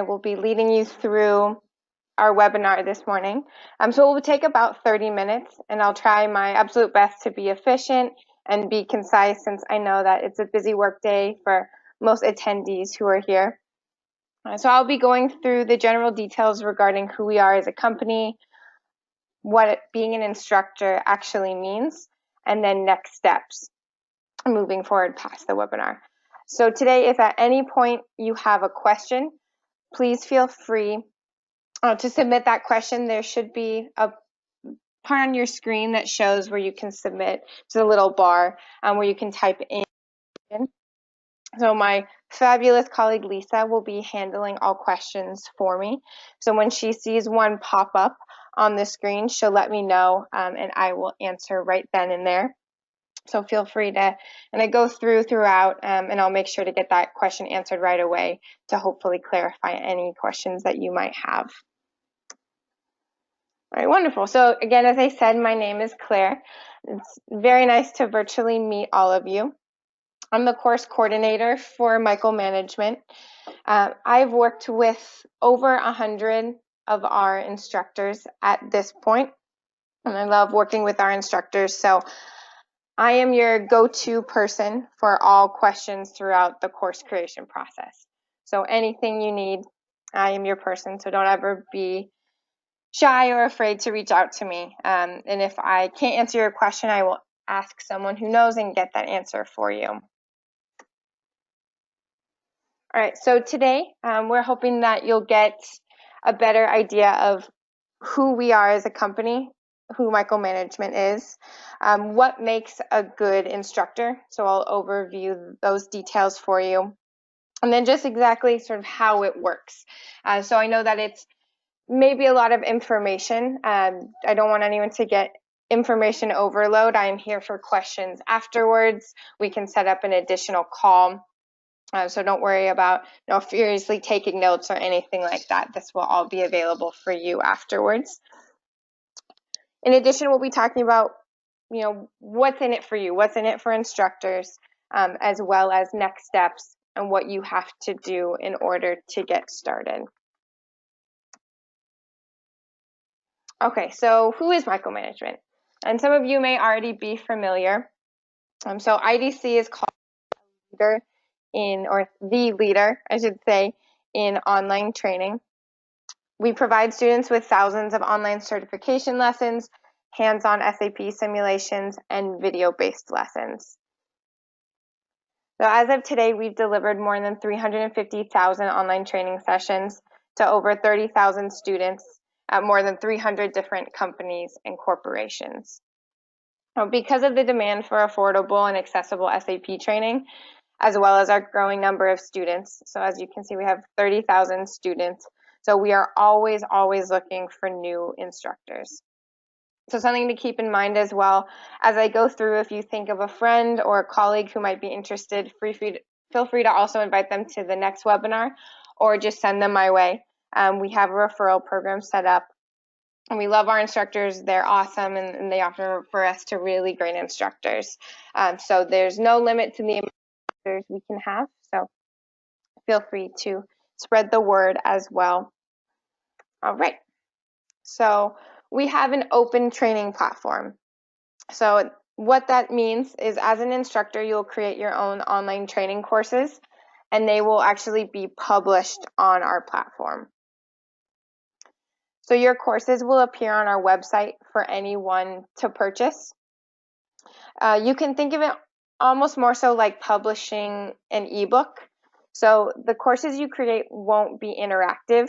I will be leading you through our webinar this morning. So it will take about 30 minutes, and I'll try my absolute best to be efficient and be concise, since I know that it's a busy work day for most attendees who are here. So I'll be going through the general details regarding who we are as a company, what being an instructor actually means, and then next steps moving forward past the webinar. So today, if at any point you have a question, please feel free to submit that question. There should be a part on your screen that shows where you can submit. It's a little bar where you can type in. So my fabulous colleague Lisa will be handling all questions for me. So when she sees one pop up on the screen, she'll let me know, and I will answer right then and there. So feel free to, and I go throughout, and I'll make sure to get that question answered right away to hopefully clarify any questions that you might have. All right, wonderful. So again, as I said, my name is Claire. It's very nice to virtually meet all of you. I'm the course coordinator for Micromanagement. I've worked with over 100 of our instructors at this point, and I love working with our instructors. So I am your go-to person for all questions throughout the course creation process. So anything you need, I am your person. So don't ever be shy or afraid to reach out to me. And if I can't answer your question, I will ask someone who knows and get that answer for you. All right, so today we're hoping that you'll get a better idea of who we are as a company, who Micromanagement is, what makes a good instructor. So I'll overview those details for you. And then just exactly sort of how it works. So I know that it's maybe a lot of information. I don't want anyone to get information overload. I am here for questions afterwards. We can set up an additional call. So don't worry about furiously taking notes or anything like that. This will all be available for you afterwards. In addition, we'll be talking about what's in it for you, what's in it for instructors, as well as next steps and what you have to do in order to get started. Okay, so who is Micromanagement? And some of you may already be familiar. So IDC is called leader or the leader, I should say, in online training. We provide students with thousands of online certification lessons, hands-on SAP simulations, and video-based lessons. So as of today, we've delivered more than 350,000 online training sessions to over 30,000 students at more than 300 different companies and corporations. Because of the demand for affordable and accessible SAP training, as well as our growing number of students. So as you can see, we have 30,000 students. So we are always looking for new instructors. So something to keep in mind as well, as I go through, if you think of a friend or a colleague who might be interested, feel free to also invite them to the next webinar or just send them my way. We have a referral program set up. And we love our instructors. They're awesome, and they offer for us to really great instructors. So there's no limit to the amount of instructors we can have. So feel free to spread the word as well. All right. So we have an open training platform. So what that means is, as an instructor, you'll create your own online training courses, and they will actually be published on our platform. So your courses will appear on our website for anyone to purchase. You can think of it almost more so like publishing an ebook. So the courses you create won't be interactive.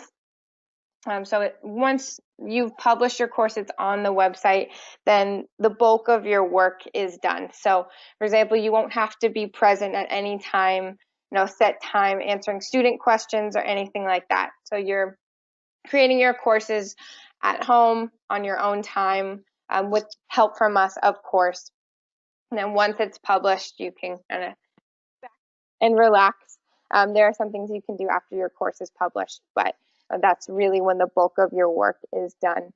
Once you've published your course, it's on the website, then the bulk of your work is done. So for example, you won't have to be present at any time, set time answering student questions or anything like that. So you're creating your courses at home on your own time, with help from us, of course. And then once it's published, you can kind of and relax. There are some things you can do after your course is published, but that's really when the bulk of your work is done.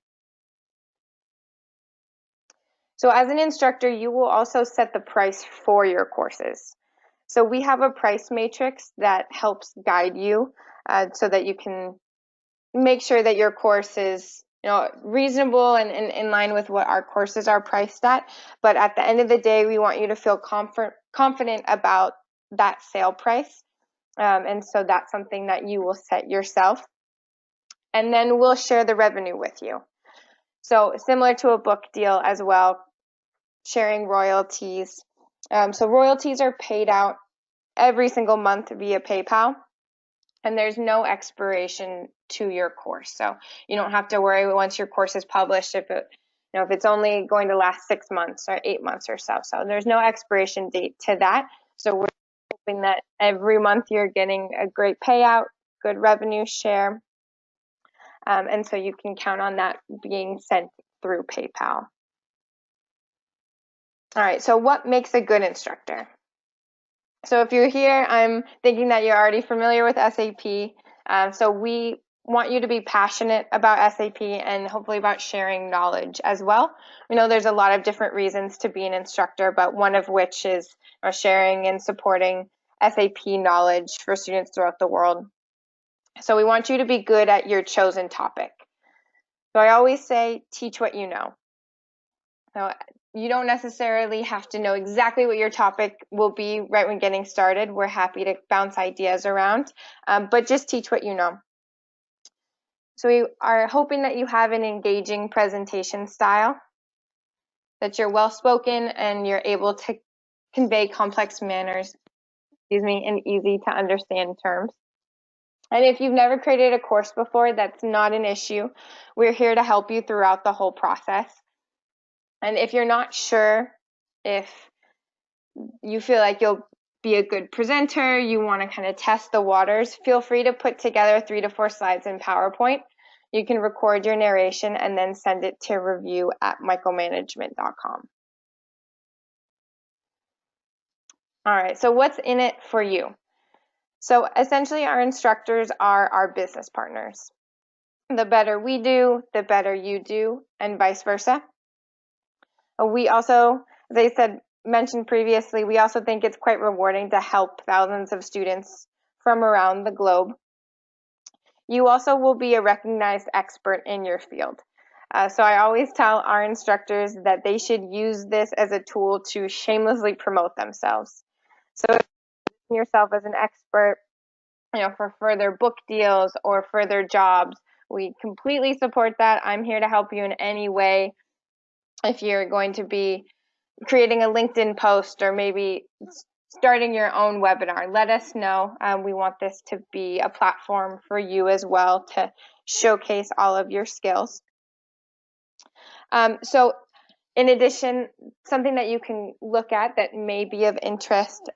So as an instructor, you will also set the price for your courses. So we have a price matrix that helps guide you so that you can make sure that your course is reasonable and in line with what our courses are priced at. But at the end of the day, we want you to feel confident about that sale price. And so that's something that you will set yourself. And then we'll share the revenue with you. So similar to a book deal as well, sharing royalties. So royalties are paid out every single month via PayPal, and there's no expiration to your course. So you don't have to worry once your course is published if it's only going to last 6 months or 8 months or so. So there's no expiration date to that. So we're hoping that every month you're getting a great payout, good revenue share. And so you can count on that being sent through PayPal. All right, so what makes a good instructor? So if you're here, I'm thinking that you're already familiar with SAP. So we want you to be passionate about SAP and hopefully about sharing knowledge as well. We know there's a lot of different reasons to be an instructor, but one of which is sharing and supporting SAP knowledge for students throughout the world. So we want you to be good at your chosen topic. So I always say, teach what you know. So you don't necessarily have to know exactly what your topic will be right when getting started. We're happy to bounce ideas around, but just teach what you know. So we are hoping that you have an engaging presentation style, that you're well-spoken and you're able to convey complex manners, in easy to understand terms. And if you've never created a course before, that's not an issue. We're here to help you throughout the whole process. And if you're not sure if you feel like you'll be a good presenter, you want to kind of test the waters, feel free to put together 3 to 4 slides in PowerPoint. You can record your narration and then send it to review@micromanagement.com. All right, so what's in it for you? So essentially, our instructors are our business partners. The better we do, the better you do, and vice versa. We also, as I mentioned previously, we also think it's quite rewarding to help thousands of students from around the globe. You also will be a recognized expert in your field. So I always tell our instructors that they should use this as a tool to shamelessly promote themselves. So if you see yourself as an expert, for further book deals or further jobs, we completely support that. I'm here to help you in any way. If you're going to be creating a LinkedIn post or maybe starting your own webinar, let us know. We want this to be a platform for you as well to showcase all of your skills. So in addition, something that you can look at that may be of interest,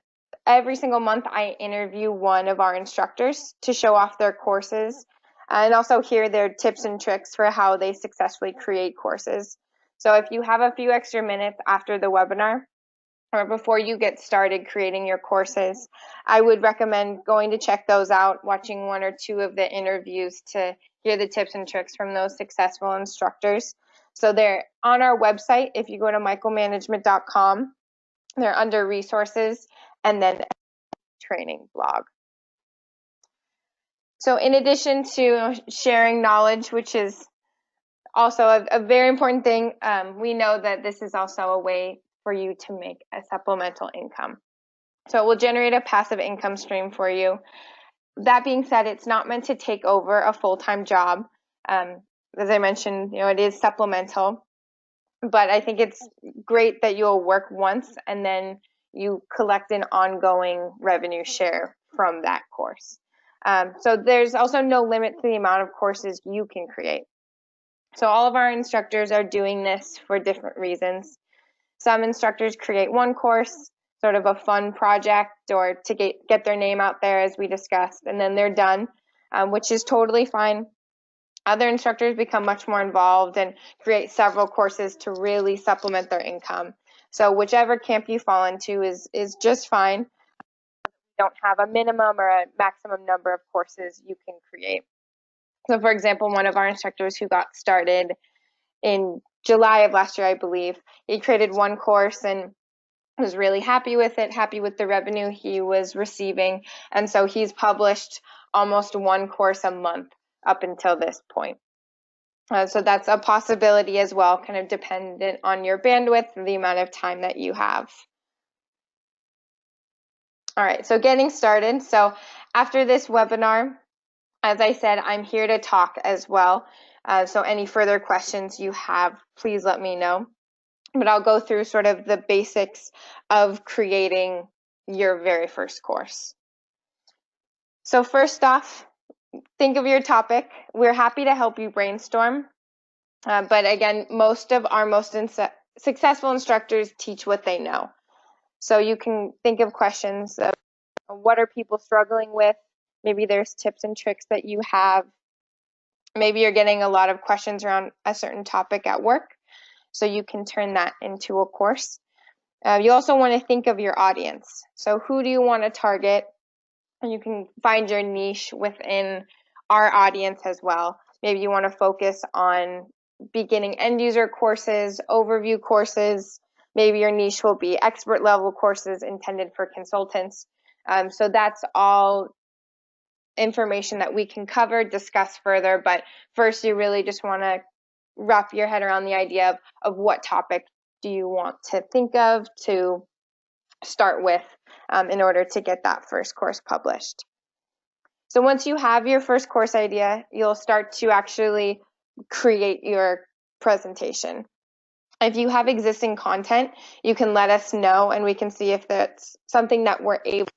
every single month I interview one of our instructors to show off their courses and also hear their tips and tricks for how they successfully create courses. So if you have a few extra minutes after the webinar or before you get started creating your courses, I would recommend going to check those out, watching 1 or 2 of the interviews to hear the tips and tricks from those successful instructors. So they're on our website. If you go to micromanagement.com, they're under resources and then training blog. So in addition to sharing knowledge, which is also a very important thing, we know that this is also a way for you to make a supplemental income. So it will generate a passive income stream for you. That being said, it's not meant to take over a full-time job. As I mentioned, it is supplemental, but I think it's great that you'll work once and then you collect an ongoing revenue share from that course. So there's also no limit to the amount of courses you can create. So all of our instructors are doing this for different reasons. Some instructors create one course, sort of a fun project or to get their name out there, as we discussed, and then they're done, which is totally fine. Other instructors become much more involved and create several courses to really supplement their income. So whichever camp you fall into is just fine. You don't have a minimum or a maximum number of courses you can create. So for example, one of our instructors who got started in July of last year, I believe, he created one course and was really happy with it, happy with the revenue he was receiving. And so he's published almost one course a month up until this point. So that's a possibility as well, kind of dependent on your bandwidth and the amount of time that you have. All right, so getting started. So after this webinar, as I said, I'm here to talk as well. So any further questions you have, please let me know. But I'll go through sort of the basics of creating your very first course. So first off, think of your topic. We're happy to help you brainstorm. But again, most of our most successful instructors teach what they know. So you can think of questions of what are people struggling with? Maybe there's tips and tricks that you have. Maybe you're getting a lot of questions around a certain topic at work. So you can turn that into a course. You also want to think of your audience. So who do you want to target? And you can find your niche within our audience as well. Maybe you want to focus on beginning end user courses, overview courses. Maybe your niche will be expert level courses intended for consultants. So that's all information that we can cover, discuss further. But first, you really just want to wrap your head around the idea of what topic do you want to think of to start with in order to get that first course published. So once you have your first course idea, you'll start to actually create your presentation. If you have existing content, you can let us know and we can see if that's something that we're able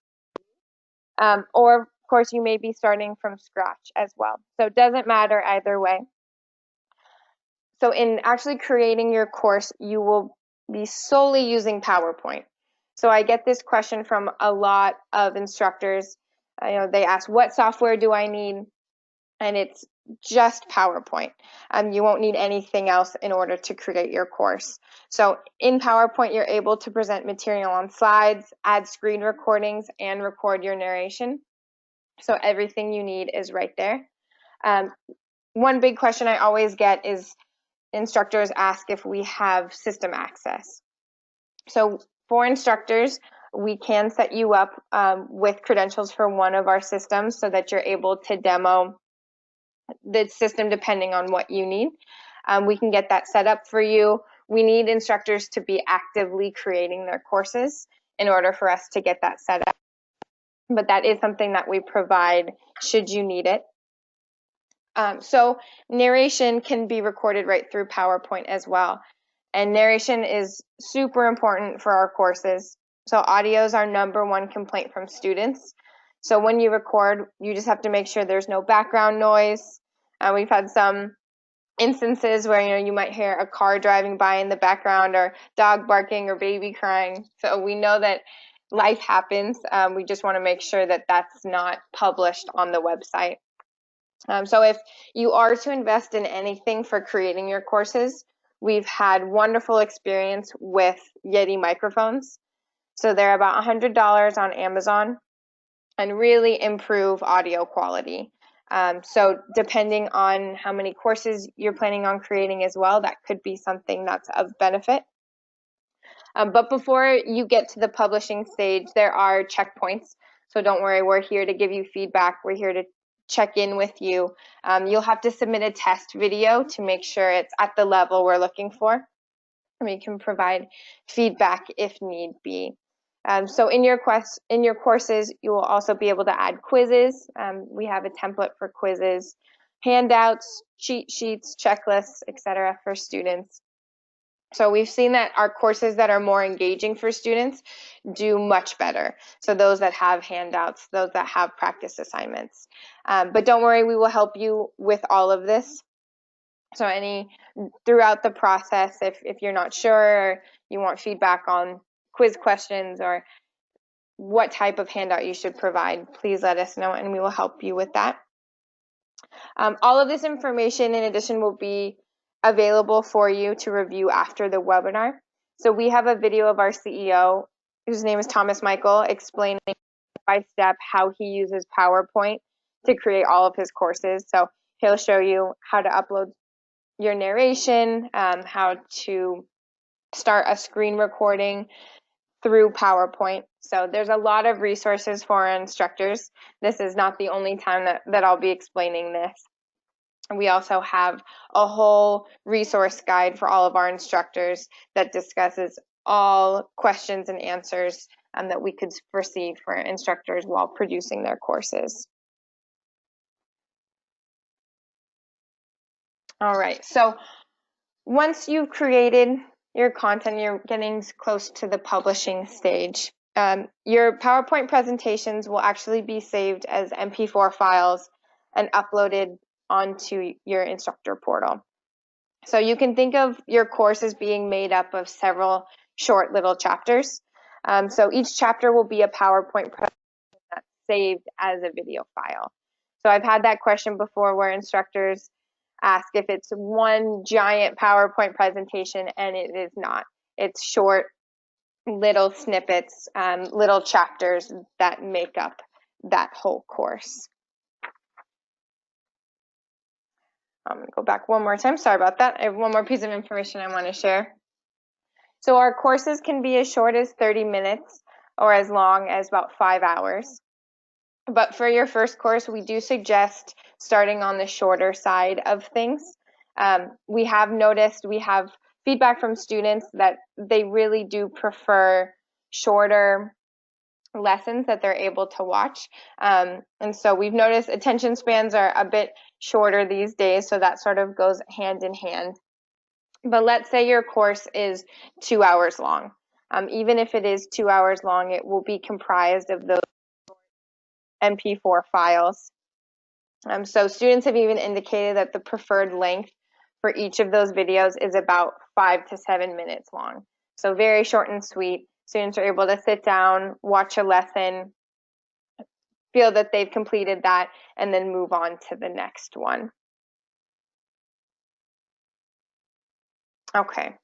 to, or of course you may be starting from scratch as well. So it doesn't matter either way. So in actually creating your course, you will be solely using PowerPoint. So I get this question from a lot of instructors. They ask, what software do I need? And it's just PowerPoint. You won't need anything else in order to create your course. So in PowerPoint, you're able to present material on slides, add screen recordings, and record your narration. So everything you need is right there. One big question I always get is instructors ask if we have system access. So for instructors, we can set you up with credentials for one of our systems so that you're able to demo the system depending on what you need. We can get that set up for you. We need instructors to be actively creating their courses in order for us to get that set up. But that is something that we provide should you need it. So narration can be recorded right through PowerPoint as well. And narration is super important for our courses. So audio is our #1 complaint from students. So when you record, you just have to make sure there's no background noise. We've had some instances where you might hear a car driving by in the background or dog barking or baby crying. So we know that life happens. We just want to make sure that that's not published on the website. So if you are to invest in anything for creating your courses, we've had wonderful experience with Yeti microphones. So they're about $100 on Amazon and really improve audio quality. So depending on how many courses you're planning on creating as well, that could be something that's of benefit. But before you get to the publishing stage, there are checkpoints. So don't worry, we're here to give you feedback. We're here to check in with you. You'll have to submit a test video to make sure it's at the level we're looking for. And we can provide feedback if need be. So in your courses, you will also be able to add quizzes. We have a template for quizzes, handouts, cheat sheets, checklists, etc. for students. So we've seen that our courses that are more engaging for students do much better. So those that have handouts, those that have practice assignments. But don't worry, we will help you with all of this. So throughout the process, if you're not sure, or you want feedback on quiz questions or what type of handout you should provide, please let us know and we will help you with that. All of this information in addition will be available for you to review after the webinar. So we have a video of our CEO, whose name is Thomas Michael, explaining step by step how he uses PowerPoint to create all of his courses. So he'll show you how to upload your narration, how to start a screen recording through PowerPoint. So there's a lot of resources for our instructors. This is not the only time that I'll be explaining this. We also have a whole resource guide for all of our instructors that discusses all questions and answers that we could foresee for instructors while producing their courses. All right, so once you've created your content, you're getting close to the publishing stage. Your PowerPoint presentations will actually be saved as MP4 files and uploaded onto your instructor portal. So you can think of your course as being made up of several short little chapters. So each chapter will be a PowerPoint presentation that's saved as a video file. So I've had that question before where instructors ask if it's one giant PowerPoint presentation, and it is not. It's short little snippets, little chapters that make up that whole course. I'm going to go back one more time. Sorry about that. I have one more piece of information I want to share. So our courses can be as short as 30 minutes or as long as about 5 hours. But for your first course, we do suggest starting on the shorter side of things. We have noticed, we have feedback from students that they really do prefer shorter lessons that they're able to watch. And so we've noticed attention spans are a bit shorter these days, so that sort of goes hand in hand. But let's say your course is 2 hours long. Even if it is 2 hours long, it will be comprised of those MP4 files. So students have even indicated that the preferred length for each of those videos is about 5 to 7 minutes long. So very short and sweet. Students are able to sit down, watch a lesson, feel that they've completed that, and then move on to the next one. Okay,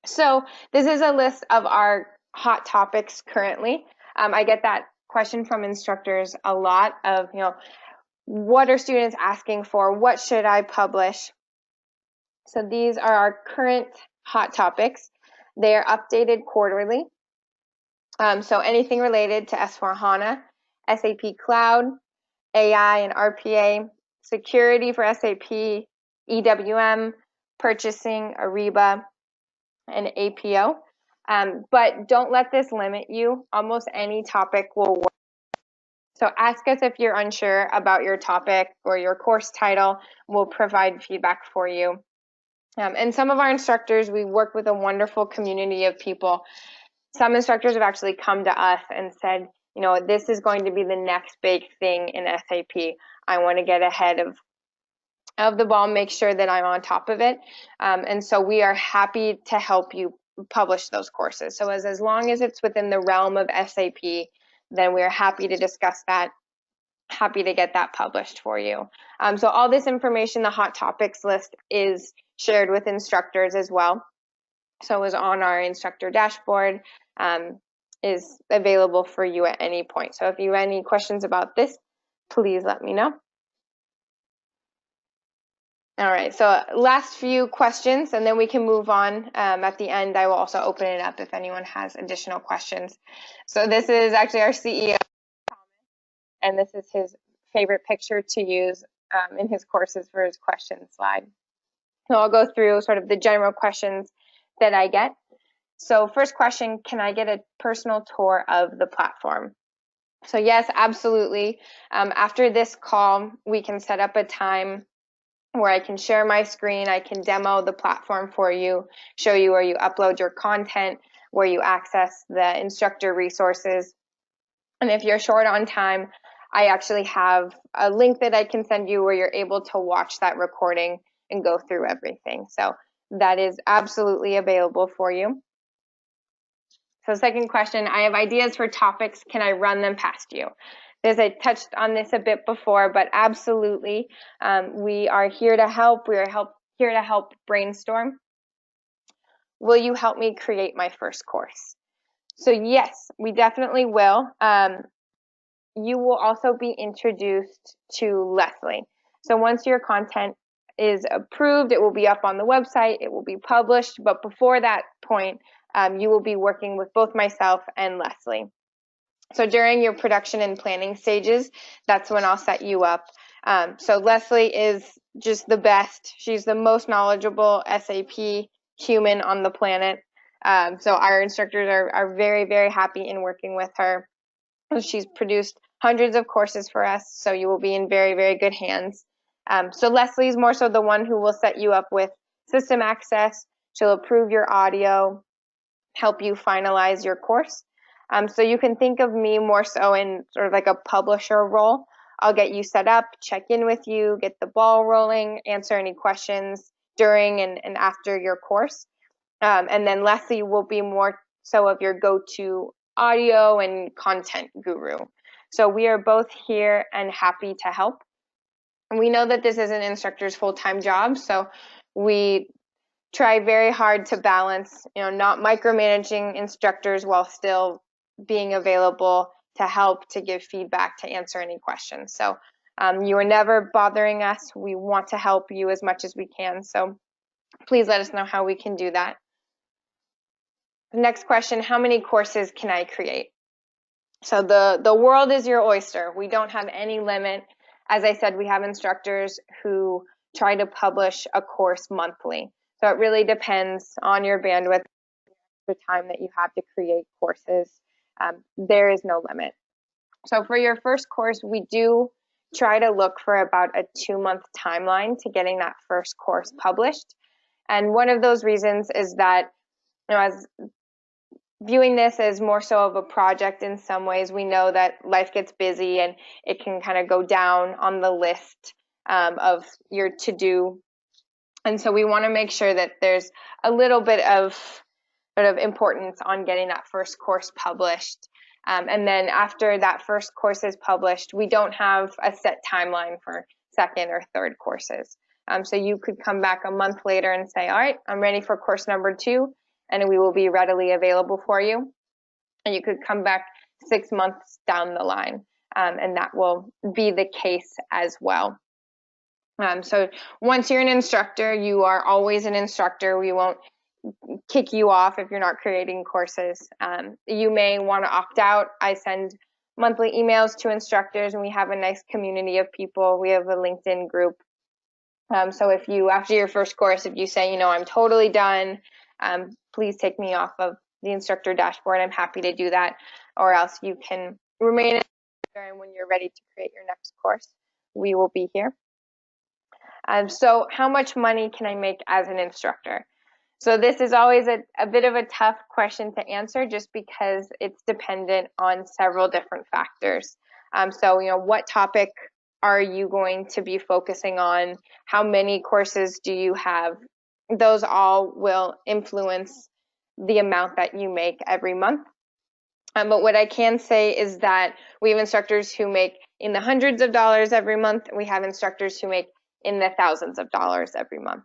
so this is a list of our hot topics currently. I get that question from instructors a lot of, what are students asking for? What should I publish? So these are our current hot topics. They are updated quarterly. So anything related to S/4HANA, SAP Cloud, AI and RPA, security for SAP, EWM, purchasing, Ariba, and APO. But don't let this limit you. Almost any topic will work. So ask us if you're unsure about your topic or your course title. We'll provide feedback for you. And some of our instructors, we work with a wonderful community of people. Some instructors have actually come to us and said, this is going to be the next big thing in SAP. I want to get ahead of the ball, make sure that I'm on top of it. And so we are happy to help you publish those courses. So as long as it's within the realm of SAP, then we are happy to discuss that, happy to get that published for you. So all this information, the hot topics list, is shared with instructors as well. So is on our instructor dashboard, is available for you at any point. So if you have any questions about this, please let me know. All right, so last few questions, and then we can move on. At the end, I will also open it up if anyone has additional questions. So this is actually our CEO, and this is his favorite picture to use in his courses for his question slide. So I'll go through sort of the general questions that I get. So first question, can I get a personal tour of the platform? So yes, absolutely. After this call, we can set up a time where I can share my screen, I can demo the platform for you, show you where you upload your content, where you access the instructor resources. And if you're short on time, I actually have a link that I can send you where you're able to watch that recording and go through everything. So that is absolutely available for you. So second question, I have ideas for topics. Can I run them past you? As I touched on this a bit before, but absolutely, we are here to help. We are here to help brainstorm. Will you help me create my first course? So yes, we definitely will. You will also be introduced to Leslie. So once your content is approved, it will be up on the website, it will be published, but before that point, you will be working with both myself and Leslie. So during your production and planning stages, that's when I'll set you up. So Leslie is just the best. She's the most knowledgeable SAP human on the planet. So our instructors are very, very happy in working with her. She's produced hundreds of courses for us, so you will be in very, very good hands. So Leslie is more so the one who will set you up with system access. She'll approve your audio, help you finalize your course. So you can think of me more so in sort of like a publisher role. I'll get you set up, check in with you, get the ball rolling, answer any questions during and after your course. And then Leslie will be more so of your go-to audio and content guru. So we are both here and happy to help. And we know that this is an instructor's full-time job, so we try very hard to balance, not micromanaging instructors while still being available to help, to give feedback, to answer any questions. So you are never bothering us. We want to help you as much as we can. So please let us know how we can do that. Next question, how many courses can I create? So the world is your oyster. We don't have any limit. As I said, we have instructors who try to publish a course monthly. So it really depends on your bandwidth, the time that you have to create courses. There is no limit. So for your first course, we do try to look for about a 2-month timeline to getting that first course published. And one of those reasons is that, as viewing this as more so of a project in some ways, we know that life gets busy and it can kind of go down on the list of your to-do. And so we want to make sure that there's a little bit of sort of importance on getting that first course published. And then after that first course is published, we don't have a set timeline for second or third courses. So you could come back a month later and say, all right, I'm ready for course number 2, and we will be readily available for you. And you could come back 6 months down the line, and that will be the case as well. So once you're an instructor, you are always an instructor. We won't kick you off if you're not creating courses. You may want to opt out. I send monthly emails to instructors, and we have a nice community of people. We have a LinkedIn group. So if you, after your first course, if you say, I'm totally done, please take me off of the instructor dashboard. I'm happy to do that. Or else you can remain and when you're ready to create your next course, we will be here. So how much money can I make as an instructor? So this is always a bit of a tough question to answer just because it's dependent on several different factors. So, what topic are you going to be focusing on? How many courses do you have? Those all will influence the amount that you make every month. But what I can say is that we have instructors who make in the hundreds of dollars every month. We have instructors who make in the thousands of dollars every month.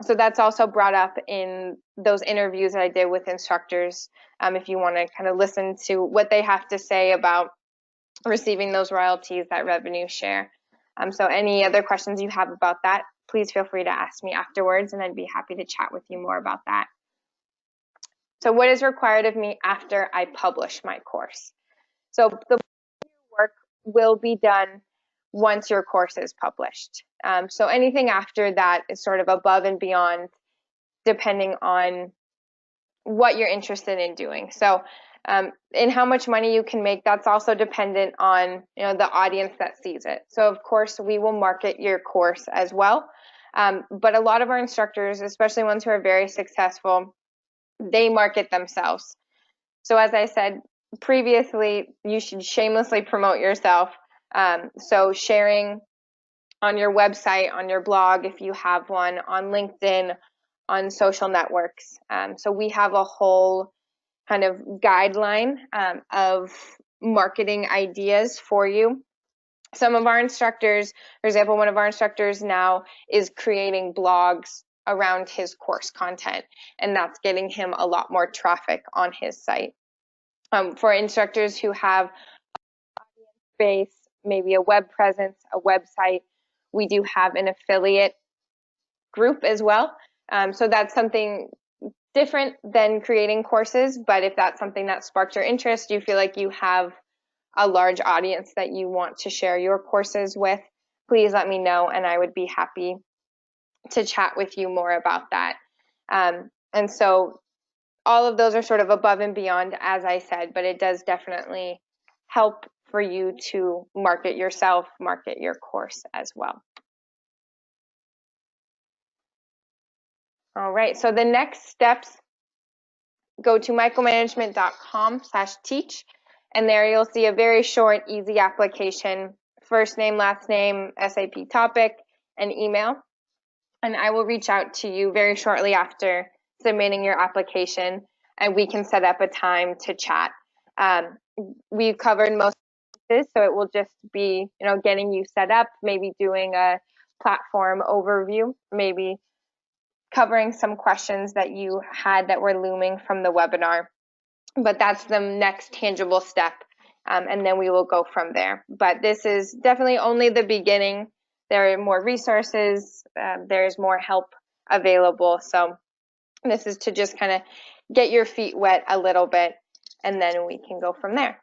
So that's also brought up in those interviews that I did with instructors. If you want to kind of listen to what they have to say about receiving those royalties, that revenue share. So any other questions you have about that, please feel free to ask me afterwards, and I'd be happy to chat with you more about that. So what is required of me after I publish my course? So the work will be done once your course is published. So anything after that is sort of above and beyond, depending on what you're interested in doing. So and how much money you can make, that's also dependent on the audience that sees it. So of course we will market your course as well. But a lot of our instructors, especially ones who are very successful, they market themselves. So as I said previously, you should shamelessly promote yourself. So sharing on your website, on your blog, if you have one, on LinkedIn, on social networks. So we have a whole kind of guideline of marketing ideas for you. Some of our instructors, for example, one of our instructors now is creating blogs around his course content, and that's getting him a lot more traffic on his site. For instructors who have audience base, maybe a web presence, a website, we do have an affiliate group as well. So that's something different than creating courses, but if that's something that sparked your interest, you feel like you have a large audience that you want to share your courses with, please let me know, and I would be happy to chat with you more about that. And so all of those are sort of above and beyond, as I said, but it does definitely help for you to market yourself, market your course as well. All right, so the next steps, go to micromanagement.com/teach, and there you'll see a very short, easy application, first name, last name, SAP topic, and email. And I will reach out to you very shortly after submitting your application, and we can set up a time to chat. We've covered most of this, so it will just be, getting you set up, maybe doing a platform overview, maybe covering some questions that you had that were looming from the webinar. But that's the next tangible step, and then we will go from there. But this is definitely only the beginning. There are more resources, there's more help available. So this is to just kind of get your feet wet a little bit, and then we can go from there.